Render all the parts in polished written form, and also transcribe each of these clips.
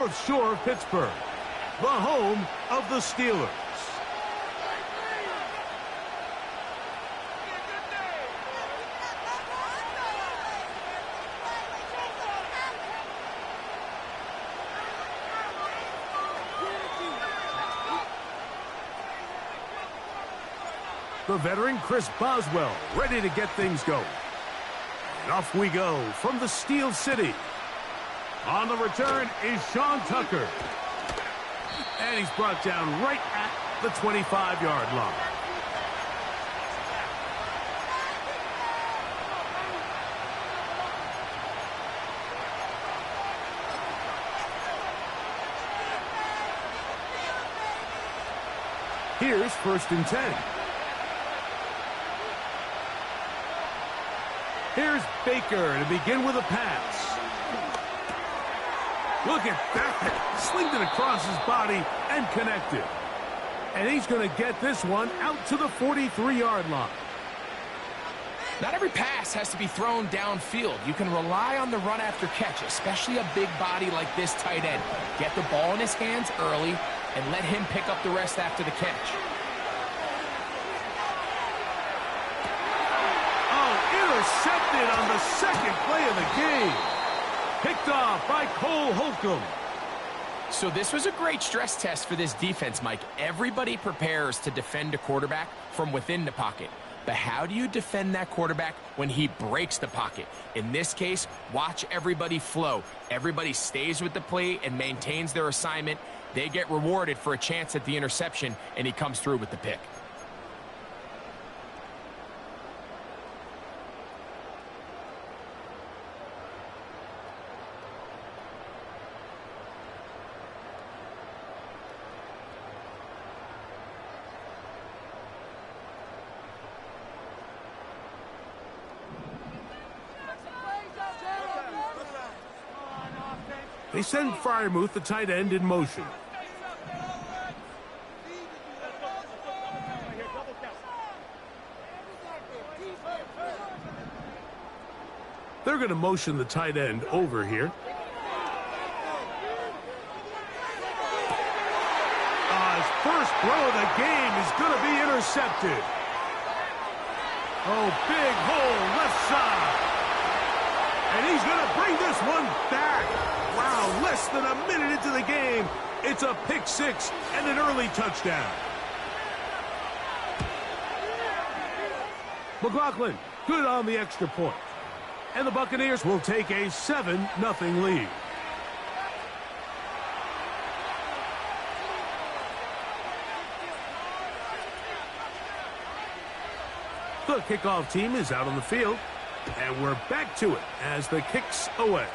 North Shore of Pittsburgh, the home of the Steelers. The veteran Chris Boswell ready to get things going. And off we go from the Steel City. On the return is Sean Tucker. And he's brought down right at the 25-yard line. Here's 1st and 10. Here's Baker to begin with a pass. Look at that. Slinged it across his body and connected. And he's going to get this one out to the 43-yard line. Not every pass has to be thrown downfield. You can rely on the run after catch, especially a big body like this tight end. Get the ball in his hands early and let him pick up the rest after the catch. Intercepted on the second play of the game. Picked off by Cole Holcomb. So this was a great stress test for this defense, Mike. Everybody prepares to defend a quarterback from within the pocket. But how do you defend that quarterback when he breaks the pocket? In this case, watch everybody flow. Everybody stays with the play and maintains their assignment. They get rewarded for a chance at the interception, and he comes through with the pick. They send Freiermuth, the tight end, in motion. They're going to motion the tight end over here. His first throw of the game is going to be intercepted. Oh, big hole left side. And he's going to bring this one back. Wow, less than a minute into the game. It's a pick six and an early touchdown. McLaughlin, good on the extra point. And the Buccaneers will take a 7-0 lead. The kickoff team is out on the field. And we're back to it as the kick's away.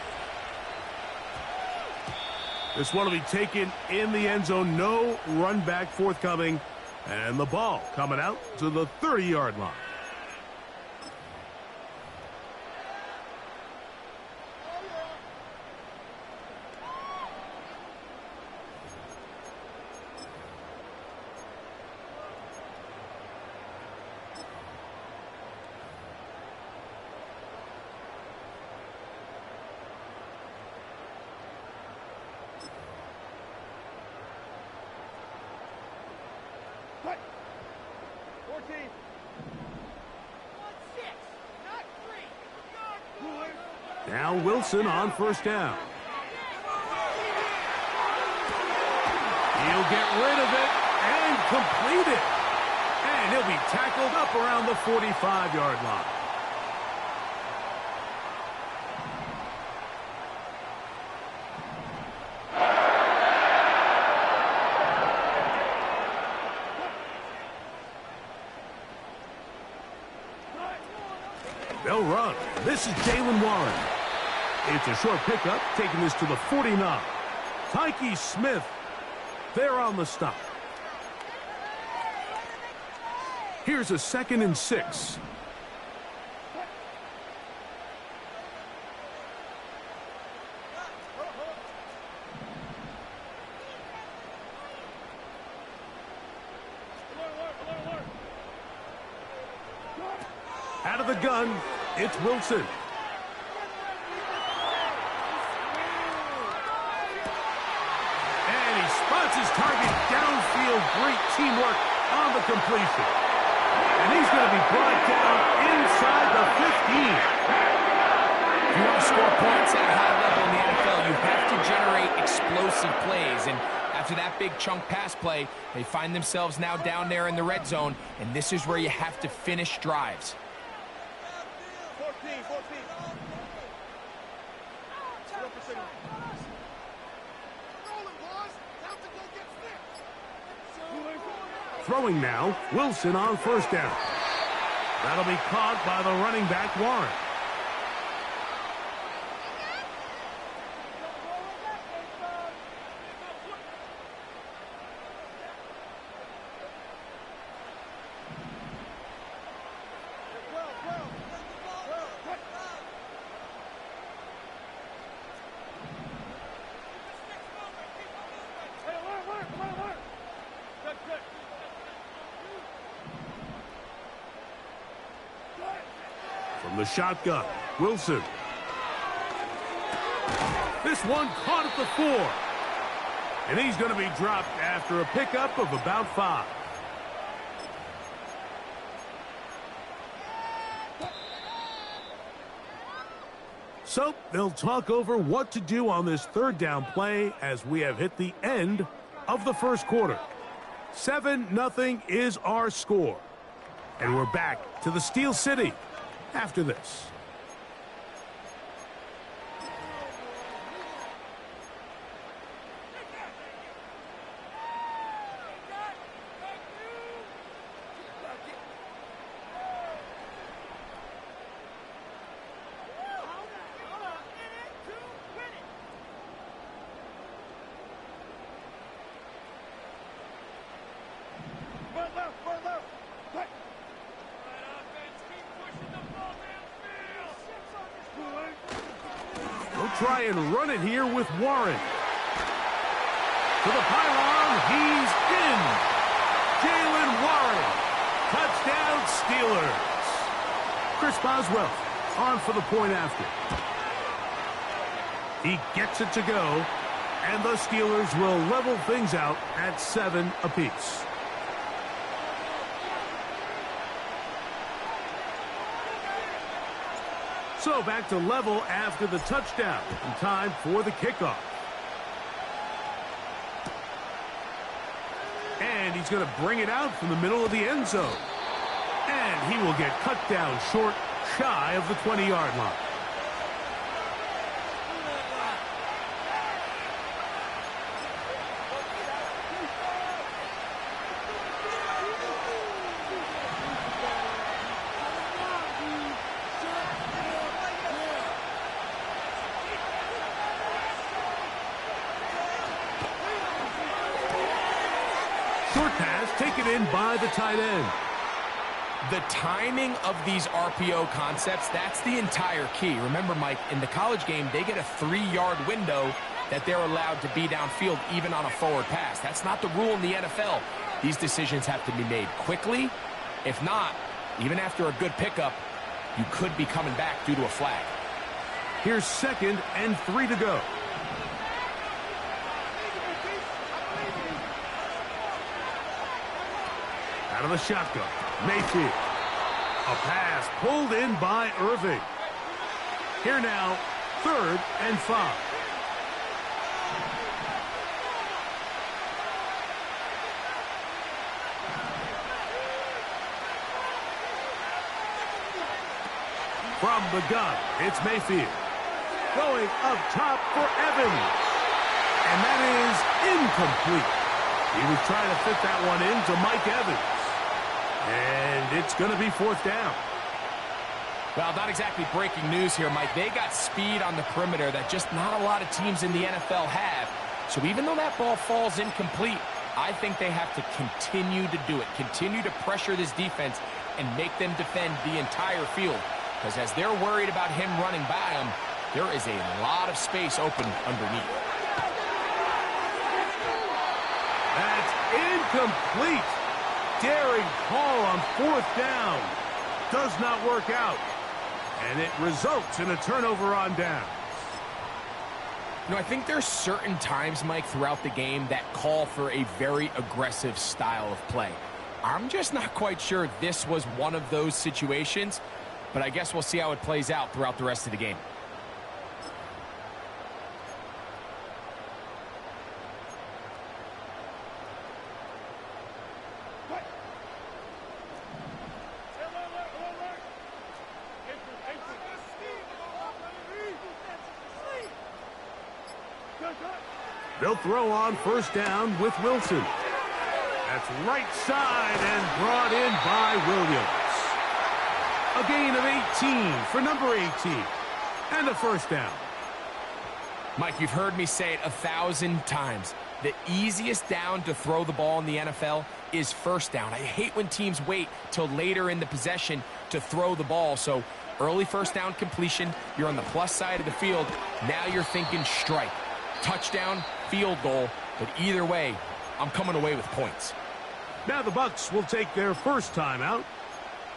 This one will be taken in the end zone. No run back forthcoming. And the ball coming out to the 30-yard line. Now Wilson on first down. He'll get rid of it and complete it. And he'll be tackled up around the 45-yard line. They'll run. This is Jalen Warren. It's a short pickup, taking this to the 49. Tyke Smith, there on the stop. Here's a 2nd and 6. Out of the gun, it's Wilson. spots his target downfield. Great teamwork on the completion. And he's going to be brought down inside the 15. If you want to score points at a high level in the NFL, you have to generate explosive plays. And after that big chunk pass play, they find themselves now down there in the red zone, and this is where you have to finish drives. 14. Throwing now, Wilson on first down. That'll be caught by the running back, Warren. From the shotgun, Wilson. This one caught at the 4. And he's going to be dropped after a pickup of about 5. So they'll talk over what to do on this third down play as we have hit the end of the first quarter. 7-0 is our score. And we're back to the Steel City after this. Try and run it here with Warren. To the pylon, he's in. Jalen Warren. Touchdown, Steelers. Chris Boswell on for the point after. He gets it to go, and the Steelers will level things out at 7 apiece. So back to level after the touchdown. In time for the kickoff. And he's going to bring it out from the middle of the end zone. And he will get cut down short, shy of the 20-yard line. Taken in by the tight end. The timing of these RPO concepts, that's the entire key. Remember, Mike, in the college game, they get a 3-yard window that they're allowed to be downfield even on a forward pass. That's not the rule in the NFL. These decisions have to be made quickly. If not, even after a good pickup, you could be coming back due to a flag. Here's 2nd and 3 to go. Out of the shotgun, Mayfield. A pass pulled in by Irving. Here now, 3rd and 5. From the gun, it's Mayfield. Going up top for Evans. And that is incomplete. He was trying to fit that one into Mike Evans. And it's going to be 4th down. Well, not exactly breaking news here, Mike. They got speed on the perimeter that just not a lot of teams in the NFL have. So even though that ball falls incomplete, I think they have to continue to do it. Continue to pressure this defense and make them defend the entire field. Because as they're worried about him running by them, there is a lot of space open underneath. That's incomplete. Daring call on 4th down. Does not work out. And it results in a turnover on down. I think there's certain times, Mike, throughout the game that call for a very aggressive style of play. I'm just not quite sure this was one of those situations, but I guess we'll see how it plays out throughout the rest of the game. They'll throw on first down with Wilson. That's right side and brought in by Williams. A gain of 18 for number 18. And a first down. Mike, you've heard me say it 1,000 times. The easiest down to throw the ball in the NFL is first down. I hate when teams wait till later in the possession to throw the ball. So early first down completion, you're on the plus side of the field. Now you're thinking strike. Touchdown, field goal, but either way, I'm coming away with points. Now the Bucs will take their first timeout.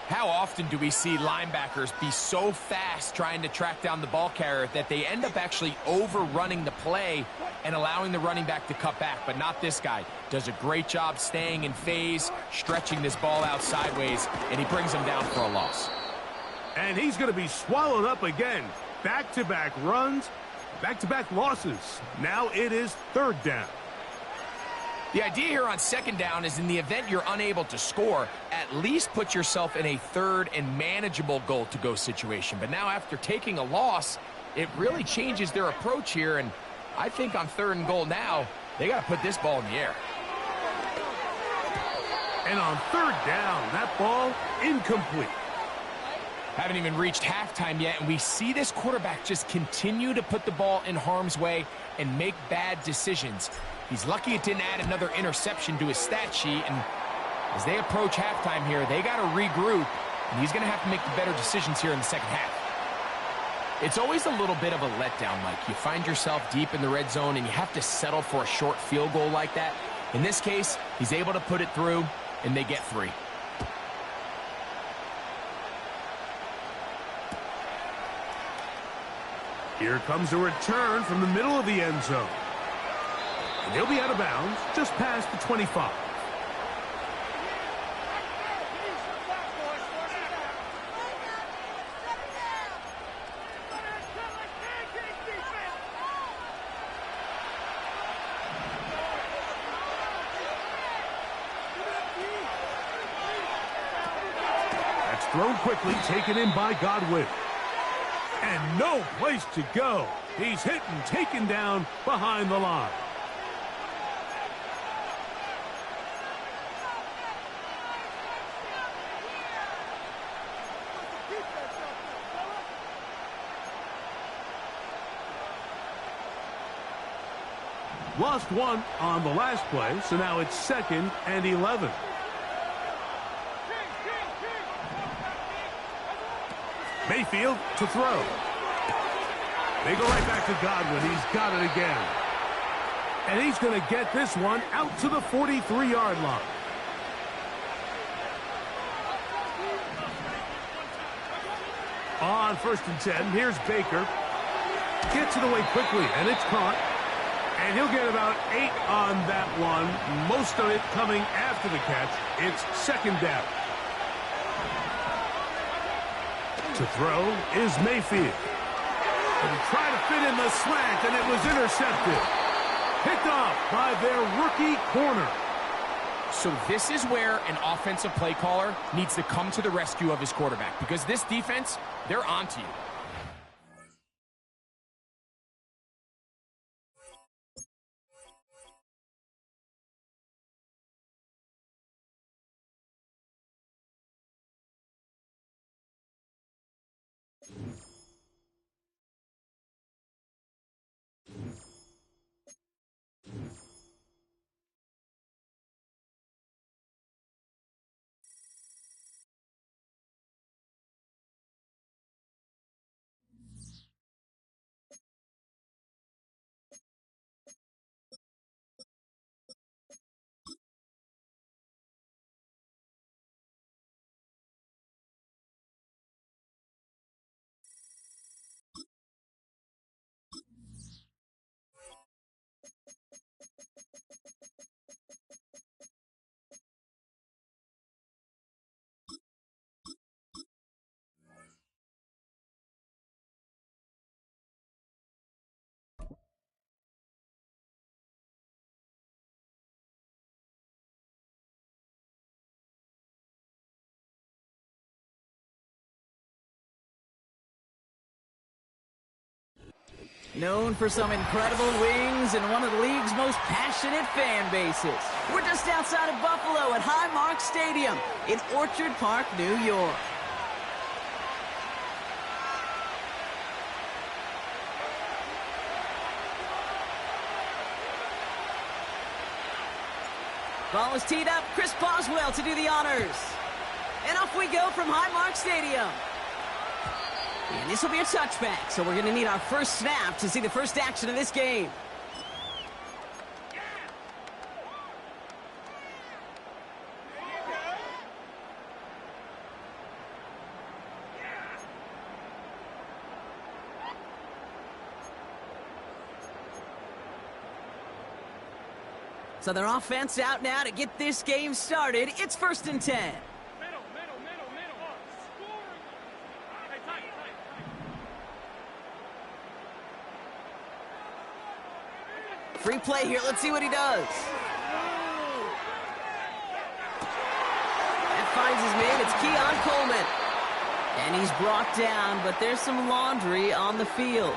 How often do we see linebackers be so fast trying to track down the ball carrier that they end up actually overrunning the play and allowing the running back to cut back? But not this guy. Does a great job staying in phase, stretching this ball out sideways, and he brings them down for a loss. And he's going to be swallowed up again. Back-to-back runs, back-to-back losses. Now it is third down. The idea here on second down is in the event you're unable to score, at least put yourself in a third and manageable goal-to-go situation. But now after taking a loss, it really changes their approach here, and I think on third and goal now, they got to put this ball in the air. And on third down, that ball incomplete. Haven't even reached halftime yet, and we see this quarterback just continue to put the ball in harm's way and make bad decisions. He's lucky it didn't add another interception to his stat sheet, and as they approach halftime here, they got to regroup, and he's going to have to make the better decisions here in the second half. It's always a little bit of a letdown, Mike. You find yourself deep in the red zone, and you have to settle for a short field goal like that. In this case, he's able to put it through, and they get 3. Here comes a return from the middle of the end zone. And he'll be out of bounds just past the 25. That's thrown quickly, taken in by Godwin. And no place to go. He's hit and taken down behind the line. Lost one on the last play, so now it's 2nd and 11. Mayfield to throw. They go right back to Godwin. He's got it again. And he's going to get this one out to the 43-yard line. On 1st and 10, here's Baker. Gets it away quickly, and it's caught. And he'll get about 8 on that one, most of it coming after the catch. It's 2nd down. To throw is Mayfield. And he tried to fit in the slant, and it was intercepted. Picked off by their rookie corner. So this is where an offensive play caller needs to come to the rescue of his quarterback, because this defense, they're onto you. Known for some incredible wings and one of the league's most passionate fan bases. We're just outside of Buffalo at Highmark Stadium in Orchard Park, New York. Ball is teed up. Chris Boswell to do the honors. And off we go from Highmark Stadium. And this will be a touchback, so we're going to need our first snap to see the first action of this game. So their offense out now to get this game started. It's 1st and 10. Free play here. Let's see what he does. That finds his man. It's Keon Coleman. And he's brought down, but there's some laundry on the field.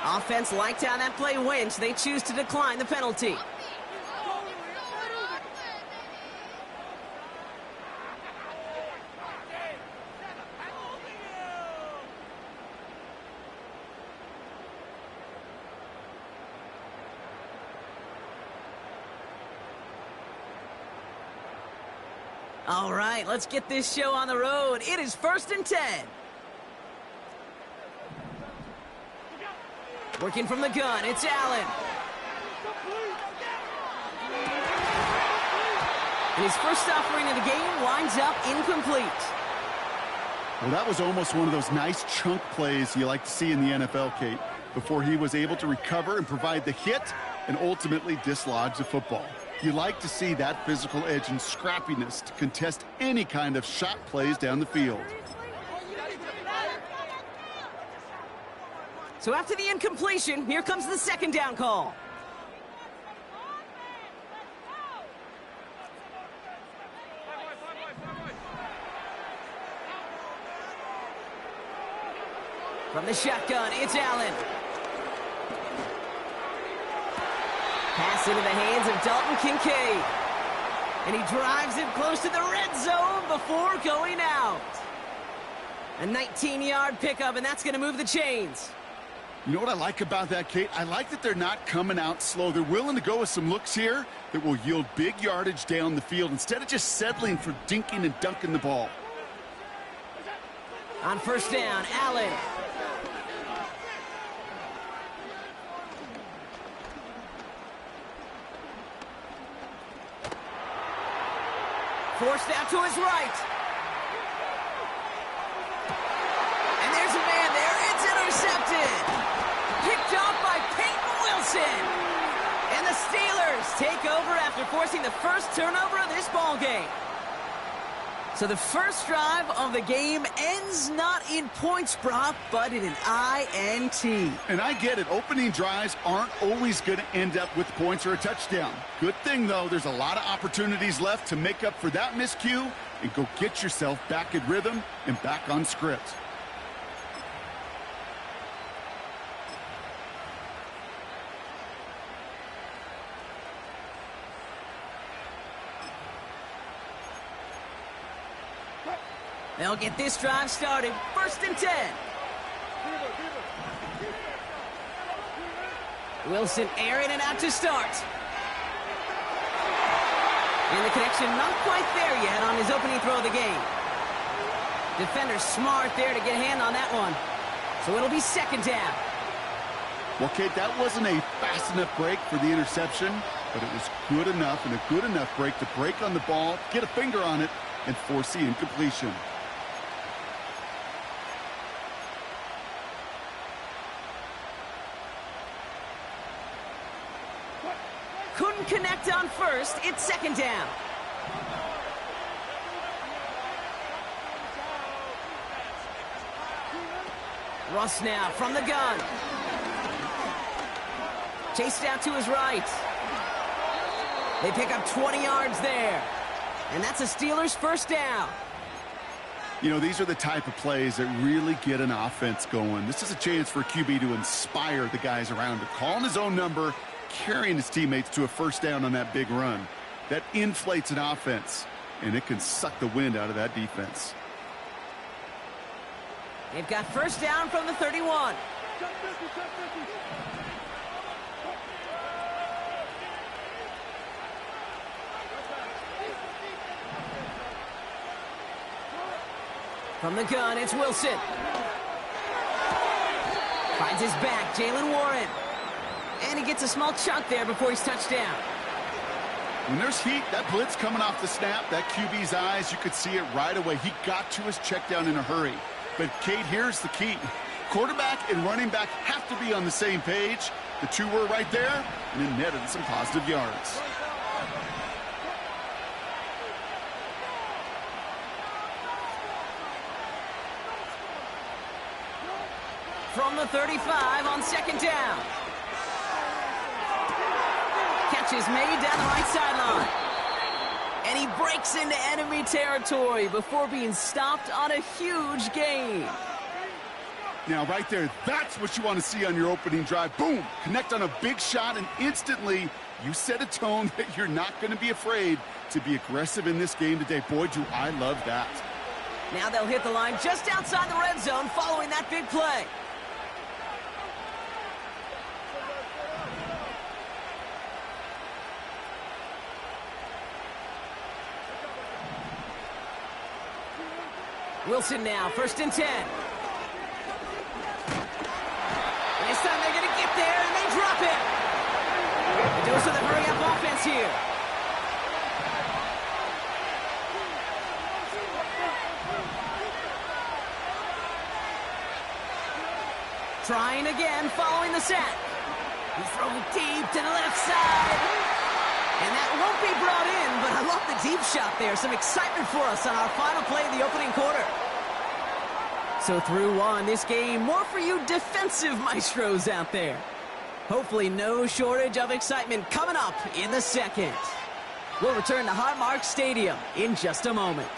Offense liked how that play went. They choose to decline the penalty. All right, let's get this show on the road. It is 1st and 10. Working from the gun, it's Allen. And his first offering of the game winds up incomplete. Well, that was almost one of those nice chunk plays you like to see in the NFL, Kate, before he was able to recover and provide the hit and ultimately dislodge the football. You like to see that physical edge and scrappiness to contest any kind of shot plays down the field. So after the incompletion, here comes the 2nd down call. From the shotgun, it's Allen. Pass into the hands of Dalton Kincaid. And he drives it close to the red zone before going out. A 19-yard pickup, and that's going to move the chains. You know what I like about that, Kate? I like that they're not coming out slow. They're willing to go with some looks here that will yield big yardage down the field instead of just settling for dinking and dunking the ball. On 1st down, Allen. Forced out to his right. And there's a man there. It's intercepted. Picked off by Peyton Wilson. And the Steelers take over after forcing the first turnover of this ballgame. So the first drive of the game ends not in points, Brock, but in an INT. And I get it. Opening drives aren't always going to end up with points or a touchdown. Good thing, though, there's a lot of opportunities left to make up for that miscue and go get yourself back in rhythm and back on script. They'll get this drive started. 1st and 10. Wilson airing it out to start. And the connection not quite there yet on his opening throw of the game. Defender smart there to get a hand on that one. So it'll be 2nd down. Well, Kate, that wasn't a fast enough break for the interception, but it was good enough and a good enough break to break on the ball, get a finger on it, and force the incompletion. Couldn't connect on 1st. It's 2nd down. Russ now from the gun. Chased out to his right. They pick up 20 yards there. And that's a Steelers 1st down. You know, these are the type of plays that really get an offense going. This is a chance for a QB to inspire the guys around him. Calling his own number, carrying his teammates to a first down on that big run. That inflates an offense, and it can suck the wind out of that defense. They've got first down from the 31. From the gun, it's Wilson. Finds his back, Jalen Warren. And he gets a small chunk there before he's touched down. When there's heat, that blitz coming off the snap, that QB's eyes, you could see it right away. He got to his check down in a hurry. But, Kate, here's the key. Quarterback and running back have to be on the same page. The two were right there, and it netted some positive yards. From the 35 on second down. Catch is made down the right sideline. And he breaks into enemy territory before being stopped on a huge gain. Now, right there, that's what you want to see on your opening drive. Boom! Connect on a big shot, and instantly you set a tone that you're not going to be afraid to be aggressive in this game today. Boy, do I love that. Now they'll hit the line just outside the red zone following that big play. Wilson now, first and 10. This time they're going to get there, and they drop it. The dose of the hurry-up offense here. Trying again, following the sack. He's throwing deep to the left side. And that won't be brought in, but I love the deep shot there. Some excitement for us on our final play of the opening quarter. So through one, this game, more for you defensive maestros out there. Hopefully no shortage of excitement coming up in the second. We'll return to Highmark Stadium in just a moment.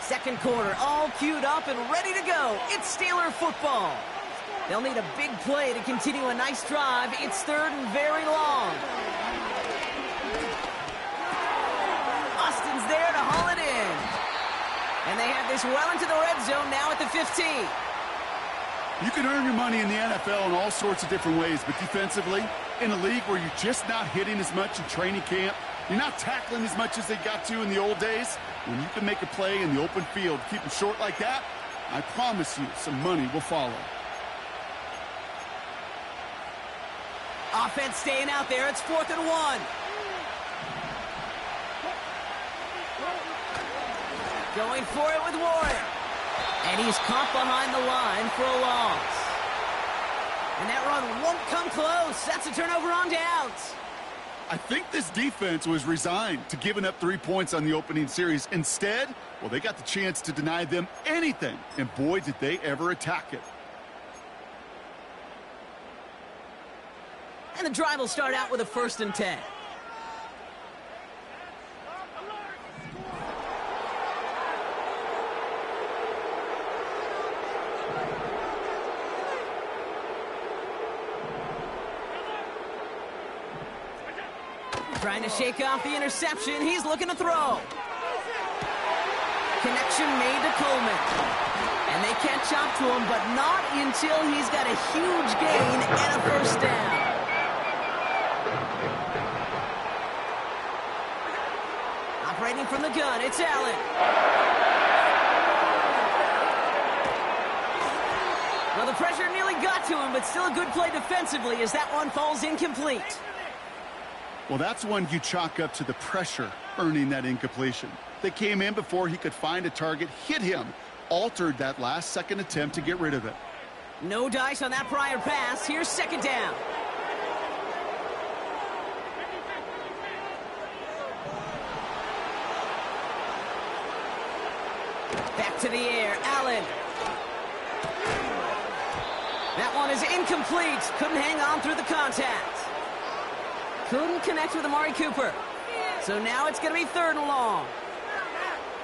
Second quarter, all queued up and ready to go. It's Steeler football. They'll need a big play to continue a nice drive. It's third and very long. Austin's there to haul it in. And they have this well into the red zone now at the 15. You can earn your money in the NFL in all sorts of different ways, but defensively, in a league where you're just not hitting as much in training camp, you're not tackling as much as they got to in the old days, when you can make a play in the open field, keep them short like that, I promise you some money will follow. Offense staying out there. It's 4th and 1. Going for it with Warren. And he's caught behind the line for a loss. And that run won't come close. That's a turnover on downs. I think this defense was resigned to giving up 3 points on the opening series. Instead, well, they got the chance to deny them anything. And boy, did they ever attack it. And the drive will start out with a 1st and 10. Trying to shake off the interception. He's looking to throw. Connection made to Coleman. And they catch up to him, but not until he's got a huge gain and a first down. Operating from the gun, it's Allen. Well, the pressure nearly got to him, but still a good play defensively as that one falls incomplete. Well, that's one you chalk up to the pressure earning that incompletion. They came in before he could find a target, hit him, altered that last-second attempt to get rid of it. No dice on that prior pass. Here's 2nd down. Back to the air, Allen. That one is incomplete. Couldn't hang on through the contact. Couldn't connect with Amari Cooper. So now it's going to be 3rd and long.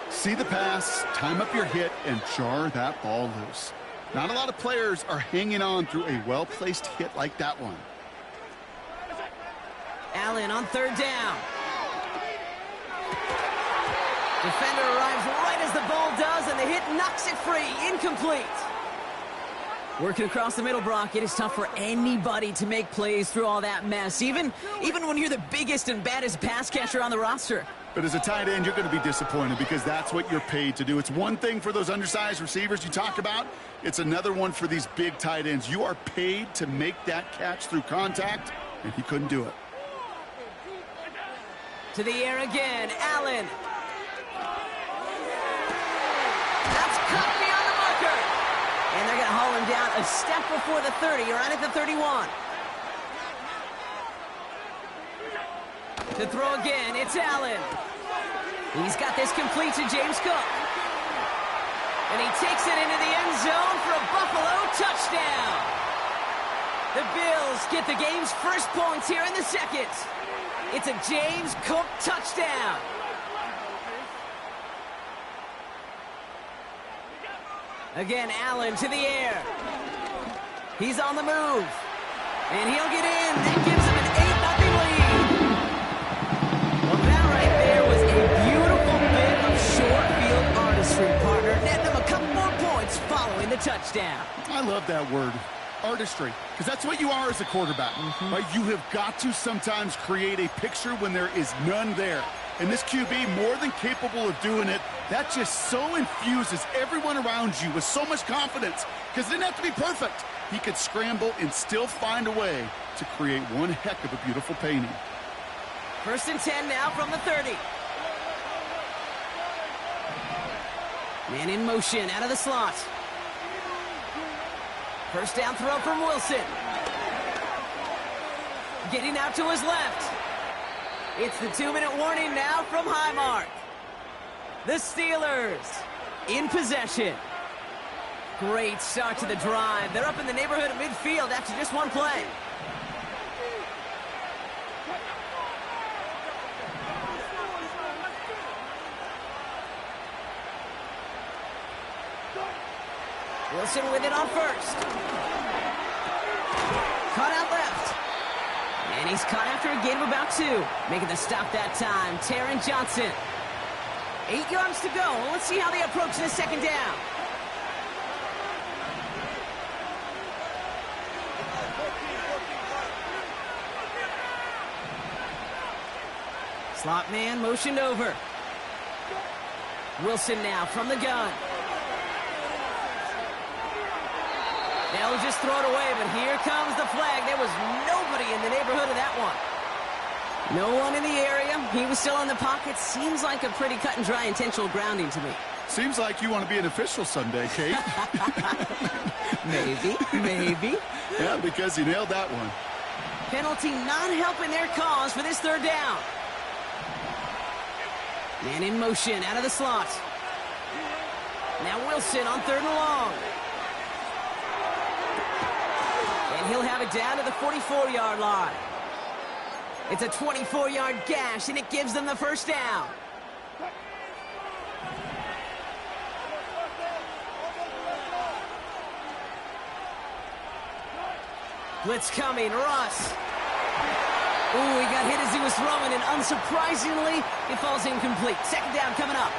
See the pass, time up your hit, and jar that ball loose. Not a lot of players are hanging on through a well-placed hit like that one. Allen on 3rd down. Defender arrives right as the ball does, and the hit knocks it free. Incomplete. Working across the middle, Brock, it is tough for anybody to make plays through all that mess, even when you're the biggest and baddest pass catcher on the roster. But as a tight end, you're going to be disappointed because that's what you're paid to do. It's one thing for those undersized receivers you talk about. It's another one for these big tight ends. You are paid to make that catch through contact, and he couldn't do it. To the air again, Allen. That's cut beyond the marker. And they're going to haul him down a step before the 30, right at the 31. To throw again, it's Allen. He's got this complete to James Cook. And he takes it into the end zone for a Buffalo touchdown. The Bills get the game's first points here in the 2nd. It's a James Cook touchdown. Again, Allen to the air. He's on the move. And he'll get in. That gives him an 8-0 lead. Well, that right there was a beautiful bit of short field artistry, partner. Netting him a couple more points following the touchdown. I love that word, artistry, because that's what you are as a quarterback. Right? You have got to sometimes create a picture when there is none there. And this QB, more than capable of doing it, that just so infuses everyone around you with so much confidence, because it didn't have to be perfect. He could scramble and still find a way to create one heck of a beautiful painting. 1st and 10 now from the 30. Man in motion out of the slot. 1st down throw from Wilson. Getting out to his left. It's the 2-minute warning now from Highmark. The Steelers in possession. Great start to the drive. They're up in the neighborhood of midfield after just one play. Wilson with it on 1st. Cut out left. And he's caught after a gain of about 2. Making the stop that time, Taron Johnson. 8 yards to go. Well, let's see how they approach this 2nd down. Slot man motioned over. Wilson now from the gun. They'll just throw it away, but here comes the flag. There was nobody in the neighborhood of that one. No one in the area. He was still in the pocket. Seems like a pretty cut and dry intentional grounding to me. Seems like you want to be an official someday, Kate. Maybe. Yeah, because you nailed that one. Penalty not helping their cause for this 3rd down. Man in motion out of the slot. Now Wilson on 3rd and long. And he'll have it down to the 44-yard line. It's a 24-yard gash, and it gives them the 1st down. Blitz coming, Russ. Ooh, he got hit as he was throwing, and unsurprisingly, it falls incomplete. 2nd down coming up.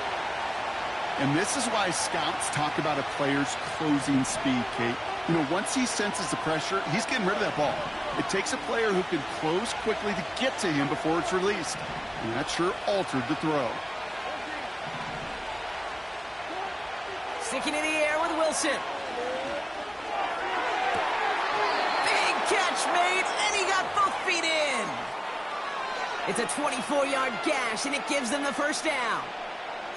And this is why scouts talk about a player's closing speed, Kate. You know, once he senses the pressure, he's getting rid of that ball. It takes a player who can close quickly to get to him before it's released. And that sure altered the throw. Sticking in the air with Wilson. Big catch made, and he got both feet in. It's a 24-yard gash, and it gives them the 1st down.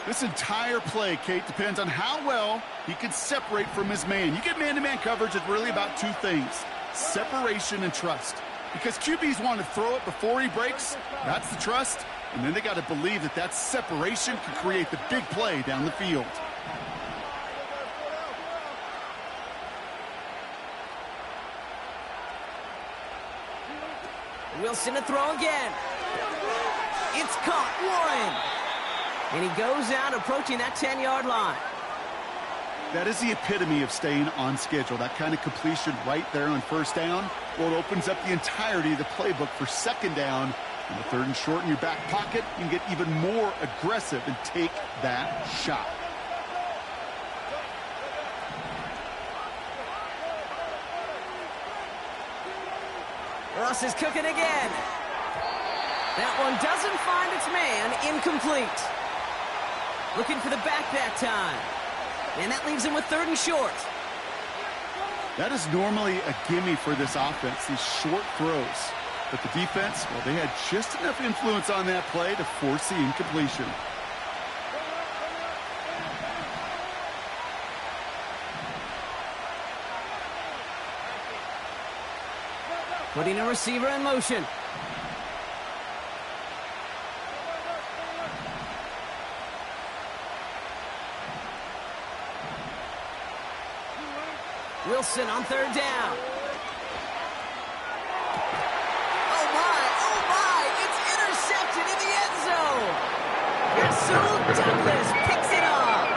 This entire play, Kate, depends on how well he can separate from his man. You get man-to-man coverage, it's really about 2 things: separation and trust. Because QBs want to throw it before he breaks. That's the trust. And then they got to believe that that separation can create the big play down the field. Wilson to throw again. It's caught. Warren. And he goes out approaching that 10-yard line. That is the epitome of staying on schedule. That kind of completion right there on first down. Well, it opens up the entirety of the playbook for second down. In the third and short in your back pocket, you can get even more aggressive and take that shot. Russ is cooking again. That one doesn't find its man. Incomplete. Looking for the back that time. And that leaves him with third and short. That is normally a gimme for this offense, these short throws. But the defense, well, they had just enough influence on that play to force the incompletion. Putting a receiver in motion. Wilson on third down. Oh my, it's intercepted in the end zone. Rasul Douglas picks it up.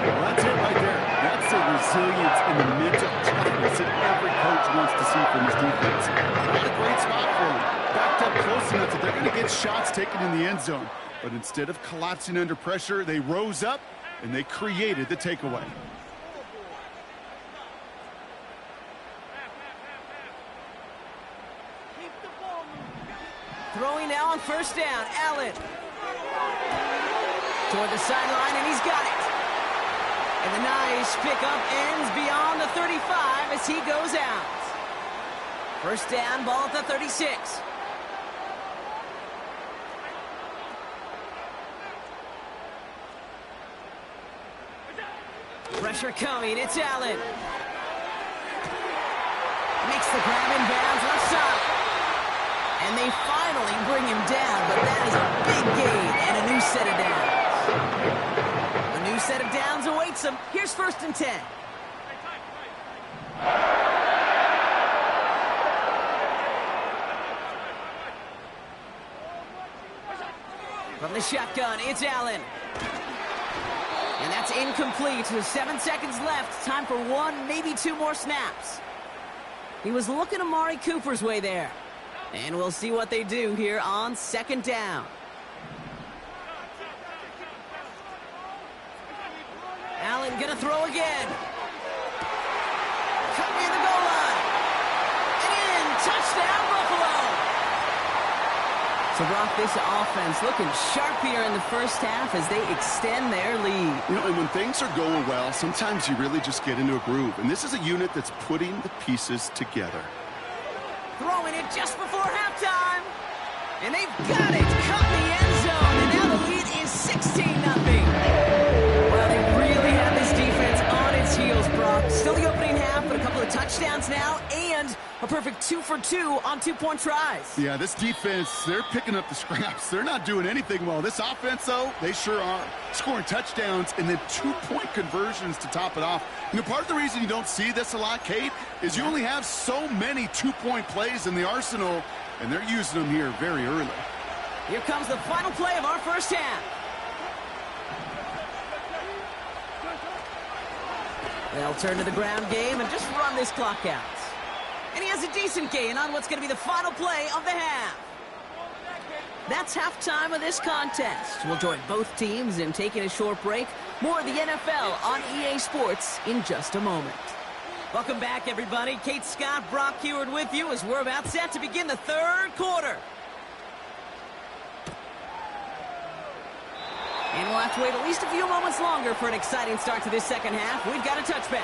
Well, that's it right there. That's the resilience and the mental toughness that every coach wants to see from his defense. Not a great spot for him. Backed up close enough that they're going to get shots taken in the end zone. But instead of collapsing under pressure, they rose up and they created the takeaway. Throwing now on first down, Allen. Toward the sideline, and he's got it. And the nice pickup ends beyond the 35 as he goes out. First down, ball at the 36. Pressure coming, it's Allen. Makes the grab in bounds, left side. And they finally bring him down, but that is a big gain and a new set of downs. A new set of downs awaits him. Here's first and 10. From the shotgun, it's Allen. And that's incomplete. With 7 seconds left. Time for one, maybe two more snaps. He was looking Amari Cooper's way there. And we'll see what they do here on second down. Allen gonna throw again. Cut near the goal line. And in, touchdown Buffalo. So Brock, this offense looking sharp here in the first half as they extend their lead. You know, and when things are going well, sometimes you really just get into a groove. And this is a unit that's putting the pieces together. Throwing it just before halftime. And they've got it. Caught in the end zone. And now the lead is 16-0. Well, they really have this defense on its heels, Brock. Still the opening half, but a couple of touchdowns now. And a perfect 2 for 2 on two-point tries. Yeah, this defense, they're picking up the scraps. They're not doing anything well. This offense, though, they sure are. Scoring touchdowns and then 2-point conversions to top it off. You know, part of the reason you don't see this a lot, Kate, is you only have so many 2-point plays in the arsenal, and they're using them here very early. Here comes the final play of our first half. They'll turn to the ground game and just run this clock out. And he has a decent gain on what's going to be the final play of the half. That's halftime of this contest. We'll join both teams in taking a short break. More of the NFL on EA Sports in just a moment. Welcome back, everybody. Kate Scott, Brock Heward with you as we're about set to begin the third quarter. And we'll have to wait at least a few moments longer for an exciting start to this second half. We've got a touchback.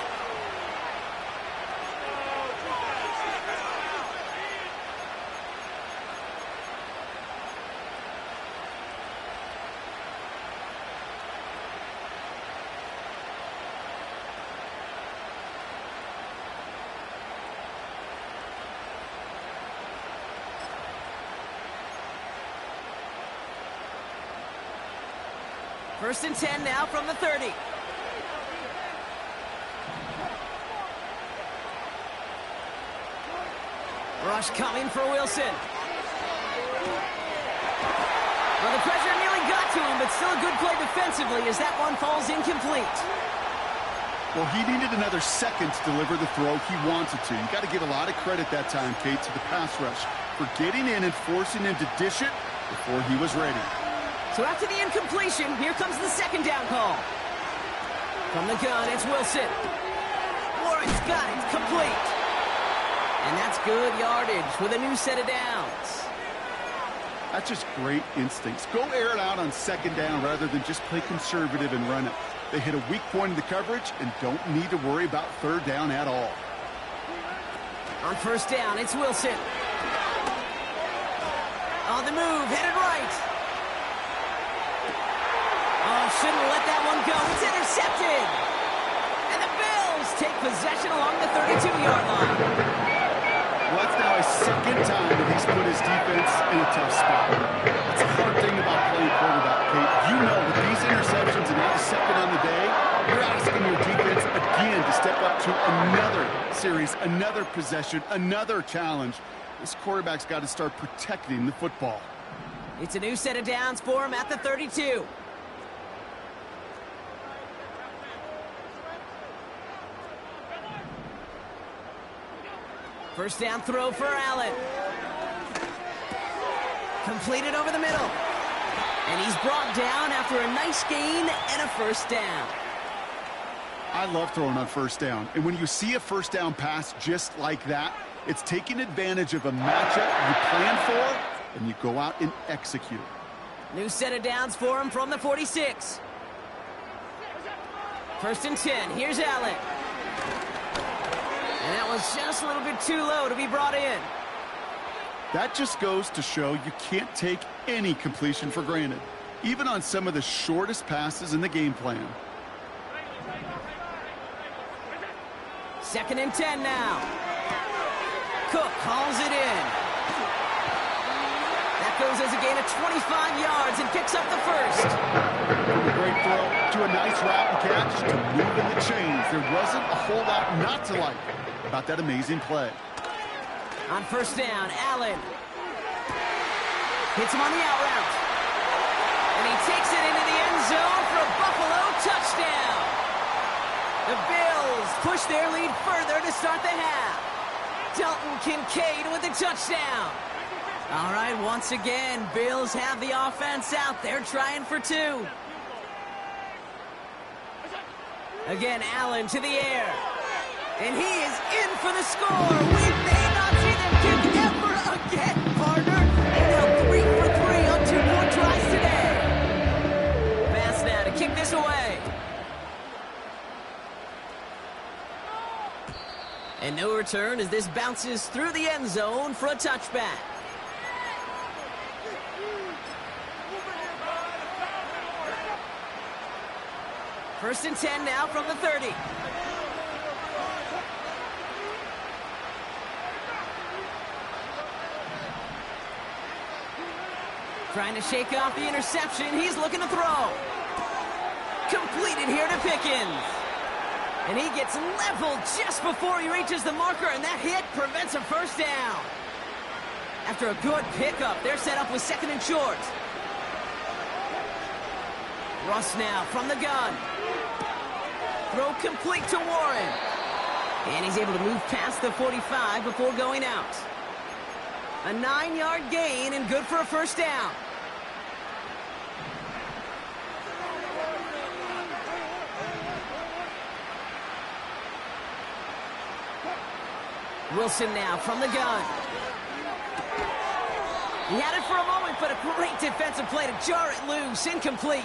First and 10 now from the 30. Rush coming for Wilson. pressure nearly got to him, but still a good play defensively as that one falls incomplete. Well, he needed another second to deliver the throw he wanted to. You got to give a lot of credit that time, Kate, to the pass rush for getting in and forcing him to dish it before he was ready. So after the incompletion, here comes the second down call. From the gun, it's Wilson. Warren's got it, complete. And that's good yardage with a new set of downs. That's just great instincts. Go air it out on second down rather than just play conservative and run it. They hit a weak point in the coverage and don't need to worry about third down at all. On first down, it's Wilson. On the move, headed right. Oh, shouldn't have let that one go. It's intercepted. And the Bills take possession along the 32-yard line. Well, that's now his second time that he's put his defense in a tough spot. That's a hard thing about playing quarterback, Kate. You know, with these interceptions and now the second on the day, you're asking your defense again to step up to another series, another possession, another challenge. This quarterback's got to start protecting the football. It's a new set of downs for him at the 32. First down throw for Allen. Completed over the middle. And he's brought down after a nice gain and a first down. I love throwing on first down. And when you see a first down pass just like that, it's taking advantage of a matchup you plan for, and you go out and execute. New set of downs for him from the 46. First and 10. Here's Allen. And that was just a little bit too low to be brought in. That just goes to show you can't take any completion for granted, even on some of the shortest passes in the game plan. Second and 10 now. Cook hauls it in. That goes as a gain of 25 yards and picks up the first. From a great throw to a nice route and catch to moving the chains. There wasn't a whole lot not to like about that amazing play. On first down, Allen hits him on the out route. And he takes it into the end zone for a Buffalo touchdown. The Bills push their lead further to start the half. Dalton Kincaid with the touchdown. All right, once again, Bills have the offense out. They're trying for two. Again, Allen to the air. And he is in for the score. We may not see them kick ever again, partner. And now 3 for 3 on 2-point tries today. Pass now to kick this away. And no return as this bounces through the end zone for a touchback. First and 10 now from the 30. Trying to shake off the interception. He's looking to throw. Completed here to Pickens. And he gets leveled just before he reaches the marker, and that hit prevents a first down. After a good pickup, they're set up with second and short. Russ now from the gun. Throw complete to Warren. And he's able to move past the 45 before going out. A 9-yard gain and good for a first down. Wilson now from the gun. He had it for a moment, but a great defensive play to jar it loose. Incomplete.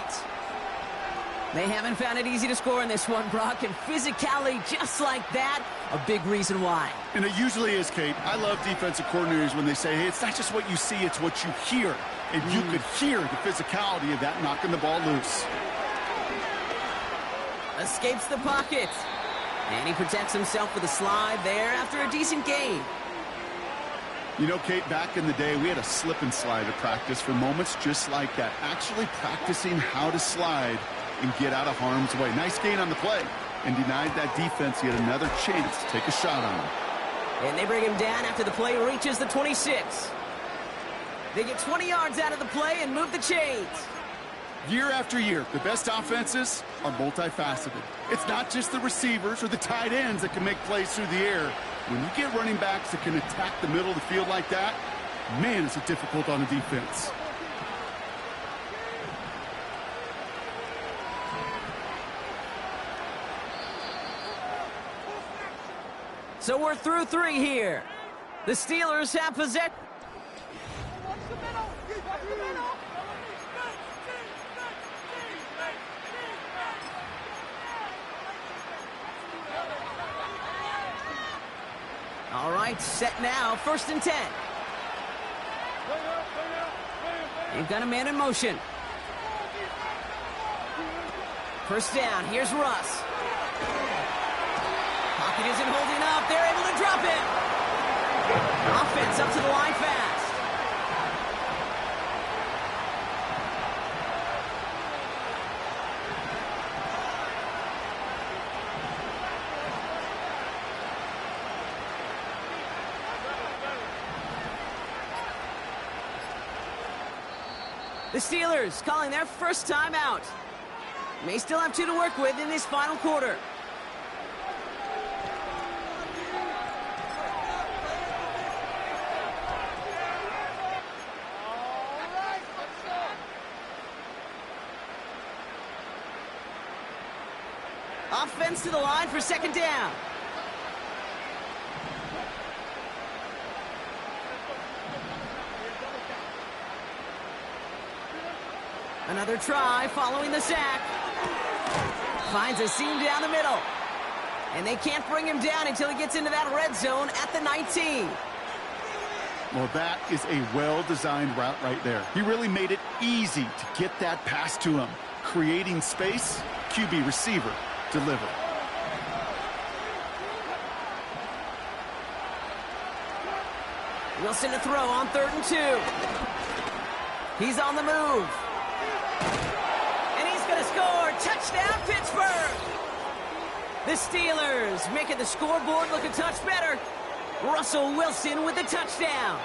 They haven't found it easy to score in this one, Brock, and physicality just like that, a big reason why. And it usually is, Kate. I love defensive coordinators when they say, hey, it's not just what you see, it's what you hear. And you could hear the physicality of that knocking the ball loose. Escapes the pocket. And he protects himself with a slide there after a decent gain. You know, Kate, back in the day, we had a slip and slide at practice for moments just like that. Actually practicing how to slide and get out of harm's way. Nice gain on the play and denied that defense yet another chance to take a shot on him. And they bring him down after the play reaches the 26. They get 20 yards out of the play and move the chains. Year after year, the best offenses are multifaceted. It's not just the receivers or the tight ends that can make plays through the air. When you get running backs that can attack the middle of the field like that, man, it's difficult on a defense. So we're through 3 here. The Steelers have possession. All right, set now, 1st and 10. They've got a man in motion. 1st down, here's Russ. Pocket isn't holding up, they're able to drop it. Offense up to the line fast. The Steelers calling their first time out. May still have 2 to work with in this final quarter. Offense to the line for 2nd down. Another try following the sack. Finds a seam down the middle. And they can't bring him down until he gets into that red zone at the 19. Well, that is a well-designed route right there. He really made it easy to get that pass to him. Creating space, QB receiver, deliver. Wilson to throw on 3rd and 2. He's on the move. And he's going to score. Touchdown, Pittsburgh. The Steelers making the scoreboard look a touch better. Russell Wilson with the touchdown.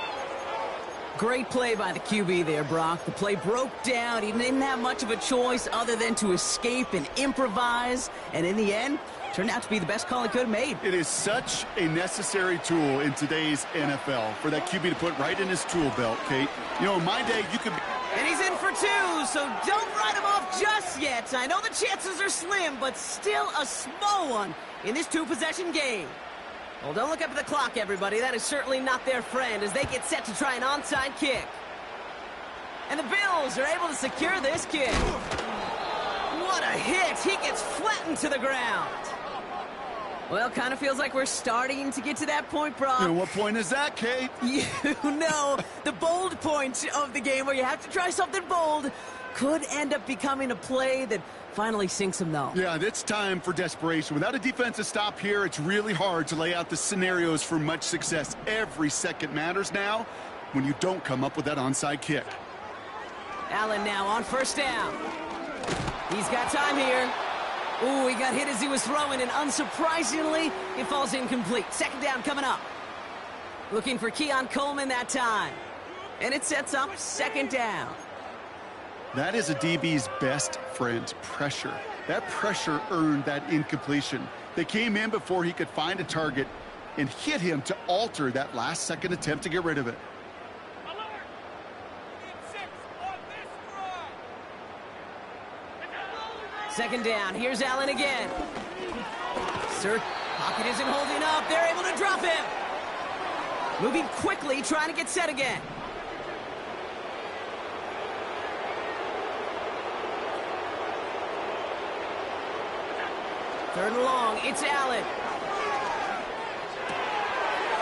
Great play by the QB there, Brock. The play broke down. He didn't have much of a choice other than to escape and improvise. And in the end, turned out to be the best call he could have made. It is such a necessary tool in today's NFL for that QB to put right in his tool belt, Kate. You know, in my day, you could be... And he's in for 2, so don't write him off just yet. I know the chances are slim, but still a small one in this 2-possession game. Well, don't look up at the clock, everybody. That is certainly not their friend as they get set to try an onside kick. And the Bills are able to secure this kick. What a hit! He gets flattened to the ground. Well, kind of feels like we're starting to get to that point, Brock. And what point is that, Kate? You know, the bold point of the game where you have to try something bold could end up becoming a play that finally sinks him, though. Yeah, it's time for desperation. Without a defensive stop here, it's really hard to lay out the scenarios for much success. Every second matters now when you don't come up with that onside kick. Allen now on 1st down. He's got time here. Ooh, he got hit as he was throwing, and unsurprisingly, it falls incomplete. 2nd down coming up. Looking for Keon Coleman that time. And it sets up 2nd down. That is a DB's best friend, pressure. That pressure earned that incompletion. They came in before he could find a target and hit him to alter that last-second attempt to get rid of it. 2nd down. Here's Allen again. Sir, pocket isn't holding up. They're able to drop him. Moving quickly, trying to get set again. Third and long. It's Allen.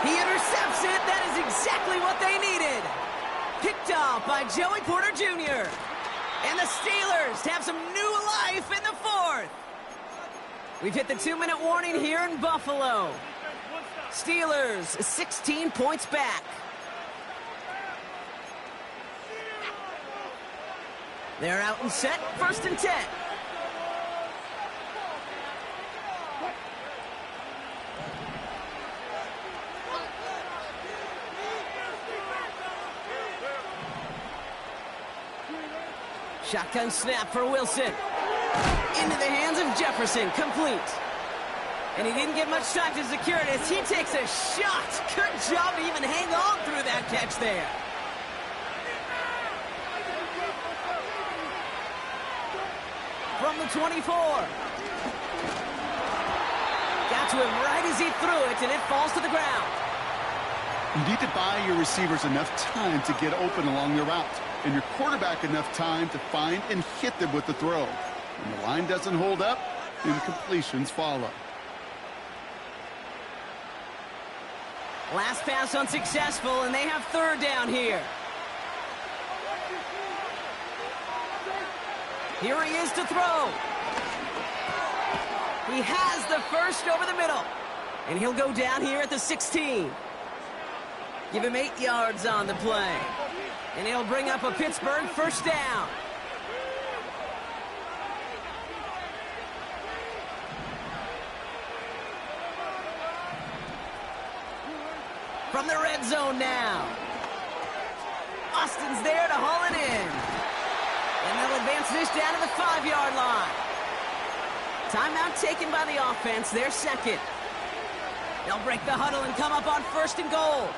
He intercepts it. That is exactly what they needed. Picked off by Joey Porter Jr. And the Steelers have some new life in the 4th. We've hit the 2-minute warning here in Buffalo. Steelers 16 points back. They're out and set. 1st and 10. Shotgun snap for Wilson. Into the hands of Jefferson, complete. And he didn't get much time to secure it as he takes a shot. Good job to even hang on through that catch there. From the 24. Got to him right as he threw it, and it falls to the ground. You need to buy your receivers enough time to get open along the route, and your quarterback enough time to find and hit them with the throw. When the line doesn't hold up, incompletions follow. Last pass unsuccessful, and they have third down here. Here he is to throw. He has the first over the middle. And he'll go down here at the 16. Give him 8 yards on the play. And he'll bring up a Pittsburgh first down. From the red zone now. Austin's there to haul it in. And they'll advance this down to the 5-yard line. Timeout taken by the offense, their second. They'll break the huddle and come up on first and goal.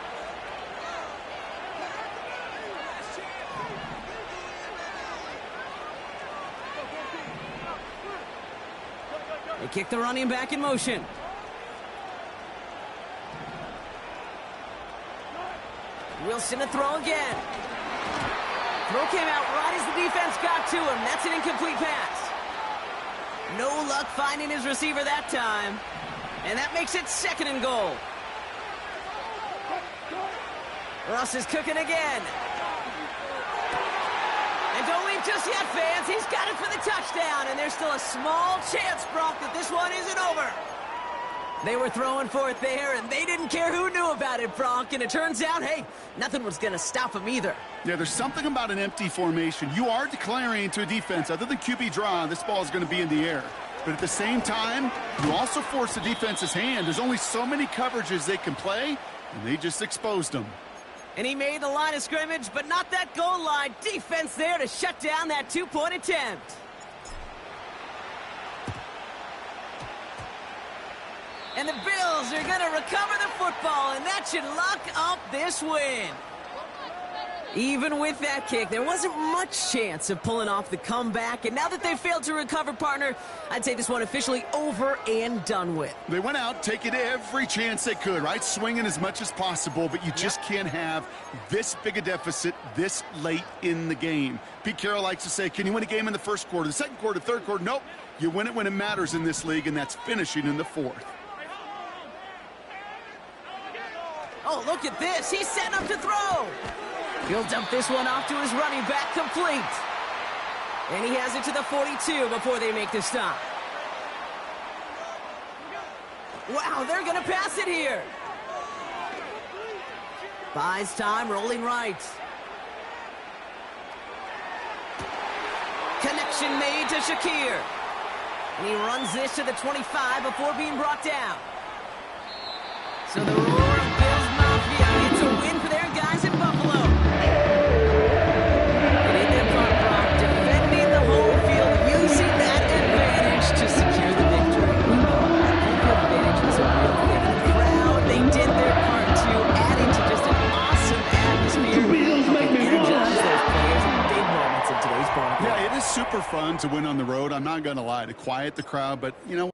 They kick the running back in motion. Wilson to throw again. Throw came out right as the defense got to him. That's an incomplete pass. No luck finding his receiver that time. And that makes it second and goal. Russ is cooking again. And don't leave just yet, fans. He's got it for the touchdown. And there's still a small chance, Brock, that this one isn't over. They were throwing for it there, and they didn't care who knew about it, Bronk. And it turns out, hey, nothing was going to stop him either. Yeah, there's something about an empty formation. You are declaring to a defense, other than QB draw, this ball is going to be in the air. But at the same time, you also force the defense's hand. There's only so many coverages they can play, and they just exposed them. And he made the line of scrimmage, but not that goal line. Defense there to shut down that two-point attempt. And the Bills are going to recover the football, and that should lock up this win. Even with that kick, there wasn't much chance of pulling off the comeback. And now that they failed to recover, partner, I'd say this one officially over and done with. They went out taking every chance they could, right? Swinging as much as possible, but you just can't have this big a deficit this late in the game. Pete Carroll likes to say, can you win a game in the first quarter, the second quarter, third quarter? Nope. You win it when it matters in this league, and that's finishing in the fourth. Oh, look at this. He's setting up to throw. He'll dump this one off to his running back, complete. And he has it to the 42 before they make the stop. Wow, they're going to pass it here. Buys time, rolling right. Connection made to Shakir. And he runs this to the 25 before being brought down. So the roar of Bills Mafia, it's a win for their guys in Buffalo. And in their front block, defending the home field, using that advantage to secure the victory. The advantage was a real thing. The crowd, they did their part too, adding to just an awesome atmosphere. Energize those players in big moments in today's ball game. Yeah, it is super fun to win on the road. I'm not going to lie, to quiet the crowd, but, you know,